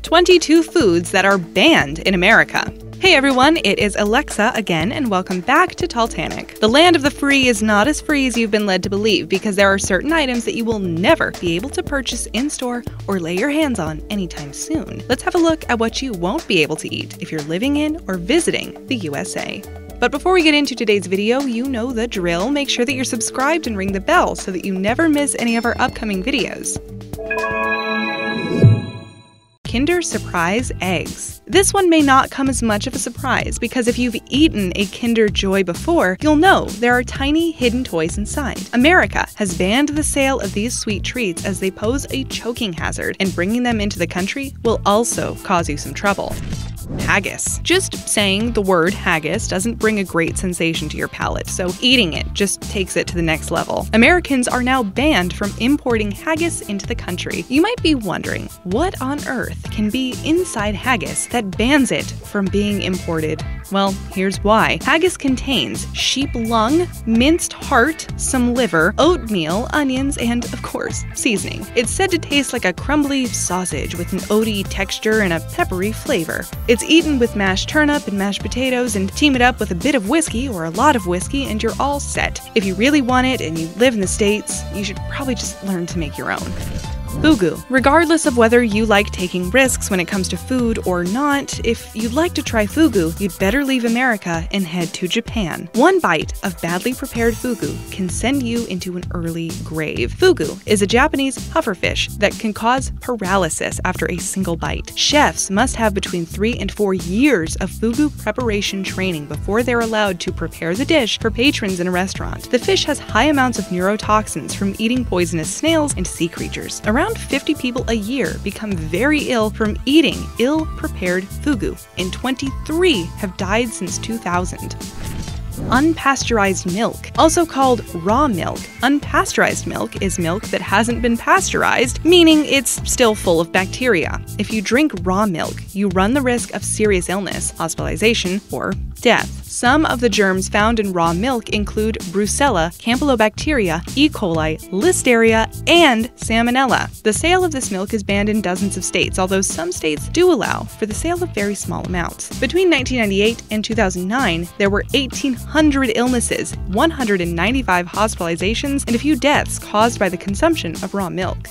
22 foods that are banned in America. Hey everyone, it is Alexa again, and welcome back to Talltanic. The land of the free is not as free as you've been led to believe, because there are certain items that you will never be able to purchase in-store or lay your hands on anytime soon. Let's have a look at what you won't be able to eat if you're living in or visiting the USA. But before we get into today's video, you know the drill. Make sure that you're subscribed and ring the bell so that you never miss any of our upcoming videos. Kinder Surprise eggs. This one may not come as much of a surprise, because if you've eaten a Kinder Joy before, you'll know there are tiny hidden toys inside. America has banned the sale of these sweet treats as they pose a choking hazard, and bringing them into the country will also cause you some trouble. Haggis. Just saying the word haggis doesn't bring a great sensation to your palate, so eating it just takes it to the next level. Americans are now banned from importing haggis into the country. You might be wondering, what on earth can be inside haggis that bans it from being imported? Well, here's why. Haggis contains sheep lung, minced heart, some liver, oatmeal, onions, and, of course, seasoning. It's said to taste like a crumbly sausage with an oaty texture and a peppery flavor. It's eaten with mashed turnip and mashed potatoes, and team it up with a bit of whiskey or a lot of whiskey and you're all set. If you really want it and you live in the States, you should probably just learn to make your own. FUBU. Regardless of whether you like taking risks when it comes to food or not, if you'd like to try FUBU, you'd better leave America and head to Japan. One bite of badly prepared FUBU can send you into an early grave. FUBU is a Japanese pufferfish that can cause paralysis after a single bite. Chefs must have between 3 and 4 years of FUBU preparation training before they're allowed to prepare the dish for patrons in a restaurant. The fish has high amounts of neurotoxins from eating poisonous snails and sea creatures. Around 50 people a year become very ill from eating ill-prepared FUBU, and 23 have died since 2000. Unpasteurized milk. Also called raw milk, unpasteurized milk is milk that hasn't been pasteurized, meaning it's still full of bacteria. If you drink raw milk, you run the risk of serious illness, hospitalization, or death. Some of the germs found in raw milk include Brucella, Campylobacteria, E. coli, Listeria, and Salmonella. The sale of this milk is banned in dozens of states, although some states do allow for the sale of very small amounts. Between 1998 and 2009, there were 1,800 illnesses, 195 hospitalizations, and a few deaths caused by the consumption of raw milk.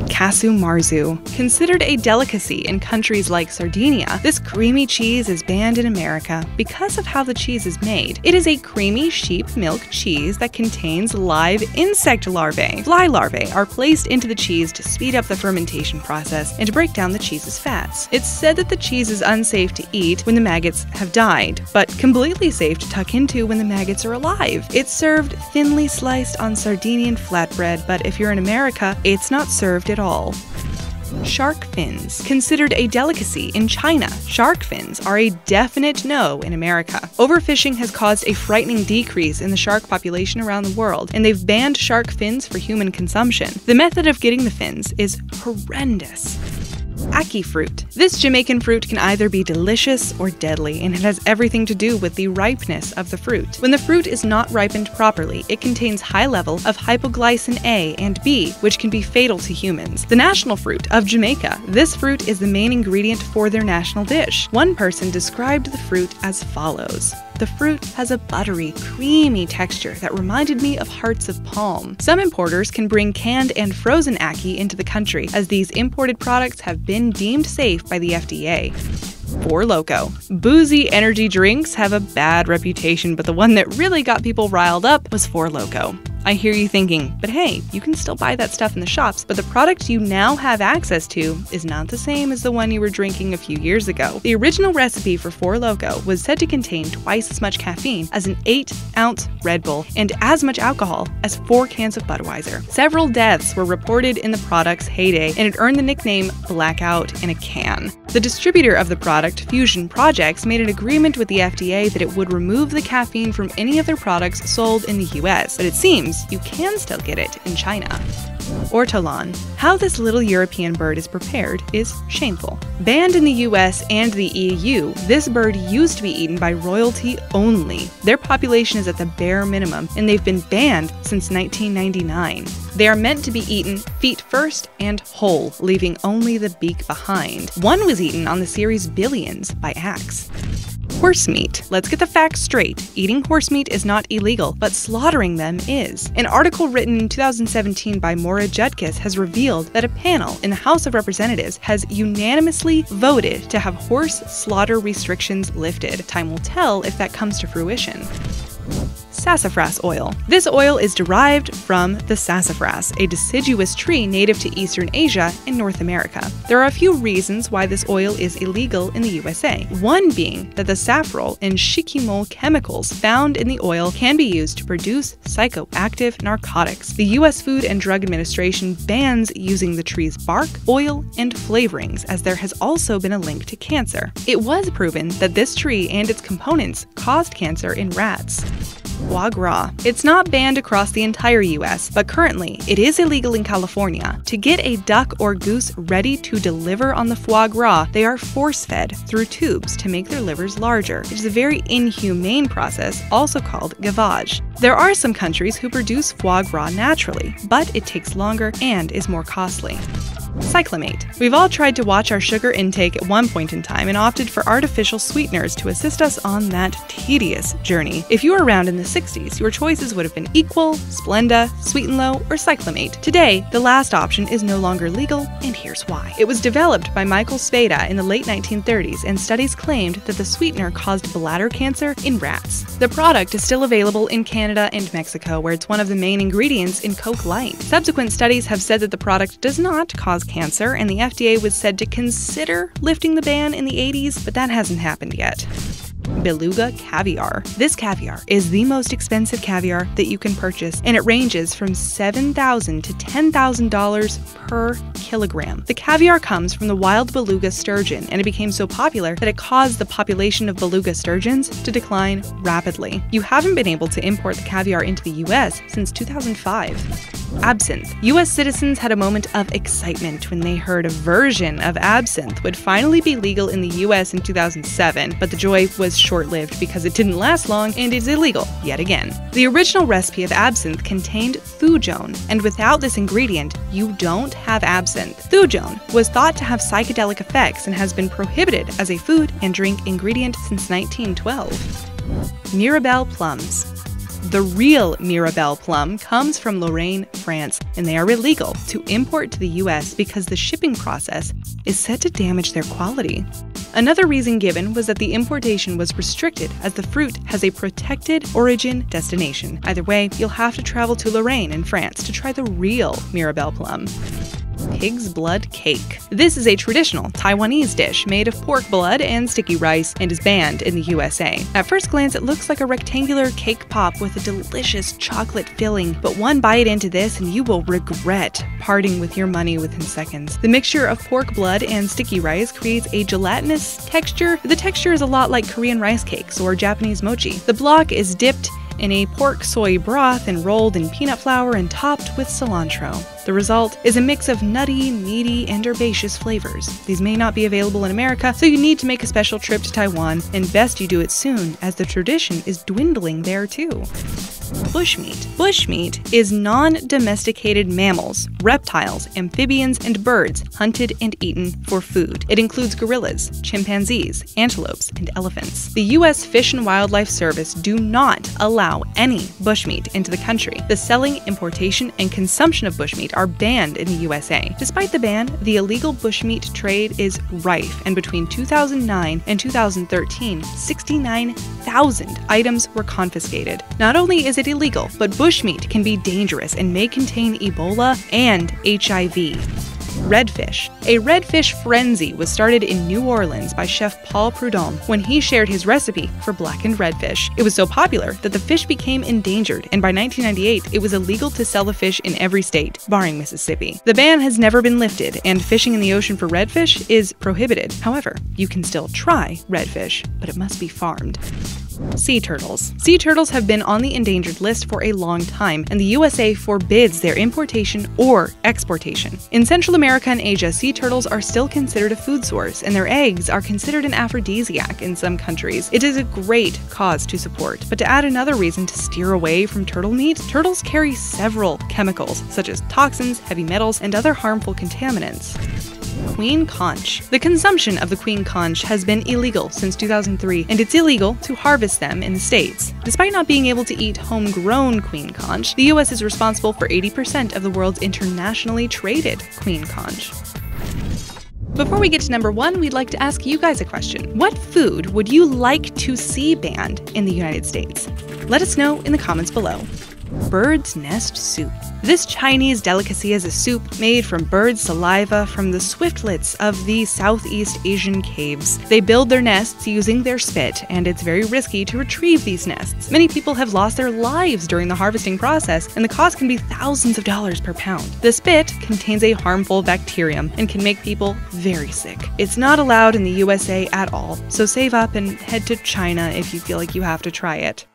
CASU MARZU. Considered a delicacy in countries like Sardinia, this creamy cheese is banned in America because of how the cheese is made. It is a creamy sheep milk cheese that contains live insect larvae. Fly larvae are placed into the cheese to speed up the fermentation process and to break down the cheese's fats. It's said that the cheese is unsafe to eat when the maggots have died, but completely safe to tuck into when the maggots are alive. It's served thinly sliced on Sardinian flatbread, but if you're in America, it's not served at all. Shark fins. Considered a delicacy in China, shark fins are a definite no in America. Overfishing has caused a frightening decrease in the shark population around the world, and they've banned shark fins for human consumption. The method of getting the fins is horrendous. ACKEE fruit. This Jamaican fruit can either be delicious or deadly, and it has everything to do with the ripeness of the fruit. When the fruit is not ripened properly, it contains high level of hypoglycin A and B, which can be fatal to humans. The national fruit of Jamaica. This fruit is the main ingredient for their national dish. One person described the fruit as follows. The fruit has a buttery, creamy texture that reminded me of hearts of palm. Some importers can bring canned and frozen ACKEE into the country, as these imported products have been deemed safe by the FDA. 4 Loko. Boozy energy drinks have a bad reputation, but the one that really got people riled up was 4 Loko. I hear you thinking, but hey, you can still buy that stuff in the shops, but the product you now have access to is not the same as the one you were drinking a few years ago. The original recipe for 4 Loko was said to contain twice as much caffeine as an 8-ounce Red Bull and as much alcohol as 4 cans of Budweiser. Several deaths were reported in the product's heyday, and it earned the nickname Blackout in a Can. The distributor of the product, Fusion Projects, made an agreement with the FDA that it would remove the caffeine from any of their products sold in the US, but it seems you can still get it in China. Ortolan. How this little European bird is prepared is shameful. Banned in the US and the EU, this bird used to be eaten by royalty only. Their population is at the bare minimum, and they've been banned since 1999. They are meant to be eaten feet first and whole, leaving only the beak behind. One was eaten on the series Billions by ACKEE. Horse meat. Let's get the facts straight. Eating horse meat is not illegal, but slaughtering them is. An article written in 2017 by Maura Judkis has revealed that a panel in the House of Representatives has unanimously voted to have horse slaughter restrictions lifted. Time will tell if that comes to fruition. Sassafras oil. This oil is derived from the sassafras, a deciduous tree native to Eastern Asia and North America. There are a few reasons why this oil is illegal in the USA. One being that the safrole and shikimol chemicals found in the oil can be used to produce psychoactive narcotics. The US Food and Drug Administration bans using the tree's bark, oil, and flavorings, as there has also been a link to cancer. It was proven that this tree and its components caused cancer in rats. Foie gras. It's not banned across the entire US, but currently it is illegal in California. To get a duck or goose ready to deliver on the foie gras, they are force-fed through tubes to make their livers larger. It is a very inhumane process, also called gavage. There are some countries who produce foie gras naturally, but it takes longer and is more costly. CYCLAVATE. We've all tried to watch our sugar intake at one point in time and opted for artificial sweeteners to assist us on that tedious journey. If you were around in the 60s, your choices would have been Equal, Splenda, Sweet and Low, or CYCLAVATE. Today, the last option is no longer legal, and here's why. It was developed by Michael Spada in the late 1930s, and studies claimed that the sweetener caused bladder cancer in rats. The product is still available in Canada and Mexico, where it's one of the main ingredients in Coke Light. Subsequent studies have said that the product does not cause cancer, and the FDA was said to consider lifting the ban in the 80s, but that hasn't happened yet. Beluga caviar. This caviar is the most expensive caviar that you can purchase, and it ranges from $7,000 to $10,000 per kilogram. The caviar comes from the wild beluga sturgeon, and it became so popular that it caused the population of beluga sturgeons to decline rapidly. You haven't been able to import the caviar into the US since 2005. Absinthe. US citizens had a moment of excitement when they heard a version of absinthe would finally be legal in the US in 2007, but the joy was short-lived because it didn't last long and is illegal yet again. The original recipe of absinthe contained thujone, and without this ingredient, you don't have absinthe. Thujone was thought to have psychedelic effects and has been prohibited as a food and drink ingredient since 1912. Mirabelle plums. The real Mirabelle plum comes from Lorraine, France, and they are illegal to import to the US because the shipping process is said to damage their quality. Another reason given was that the importation was restricted as the fruit has a protected origin destination. Either way, you'll have to travel to Lorraine in France to try the real Mirabelle plum. Pig's blood cake. This is a traditional Taiwanese dish made of pork blood and sticky rice and is banned in the USA. At first glance, it looks like a rectangular cake pop with a delicious chocolate filling, but one bite into this and you will regret parting with your money within seconds. The mixture of pork blood and sticky rice creates a gelatinous texture. The texture is a lot like Korean rice cakes or Japanese mochi. The block is dipped in a pork soy broth and rolled in peanut flour and topped with cilantro. The result is a mix of nutty, meaty, and herbaceous flavors. These may not be available in America, so you need to make a special trip to Taiwan, and best you do it soon, as the tradition is dwindling there too. Bushmeat. Bushmeat is non-domesticated mammals, reptiles, amphibians, and birds hunted and eaten for food. It includes gorillas, chimpanzees, antelopes, and elephants. The U.S. Fish and Wildlife Service do not allow any bushmeat into the country. The selling, importation, and consumption of bushmeat are banned in the USA. Despite the ban, the illegal bushmeat trade is rife, and between 2009 and 2013, 69,000 items were confiscated. Not only is it illegal, but bushmeat can be dangerous and may contain Ebola and HIV. Redfish. A redfish frenzy was started in New Orleans by Chef Paul Prudhomme when he shared his recipe for blackened redfish. It was so popular that the fish became endangered, and by 1998, it was illegal to sell the fish in every state, barring Mississippi. The ban has never been lifted, and fishing in the ocean for redfish is prohibited. However, you can still try redfish, but it must be farmed. Sea turtles. Sea turtles have been on the endangered list for a long time, and the USA forbids their importation or exportation. In Central America and Asia, sea turtles are still considered a food source, and their eggs are considered an aphrodisiac in some countries. It is a great cause to support, but to add another reason to steer away from turtle meat, turtles carry several chemicals, such as toxins, heavy metals, and other harmful contaminants. Queen conch. The consumption of the queen conch has been illegal since 2003, and it's illegal to harvest them in the States. Despite not being able to eat homegrown queen conch, the US is responsible for 80% of the world's internationally traded queen conch. Before we get to number 1, we'd like to ask you guys a question. What food would you like to see banned in the United States? Let us know in the comments below. Bird's nest soup. This Chinese delicacy is a soup made from bird saliva from the swiftlets of the Southeast Asian caves. They build their nests using their spit, and it's very risky to retrieve these nests. Many people have lost their lives during the harvesting process, and the cost can be thousands of dollars per pound. The spit contains a harmful bacterium and can make people very sick. It's not allowed in the USA at all, so save up and head to China if you feel like you have to try it.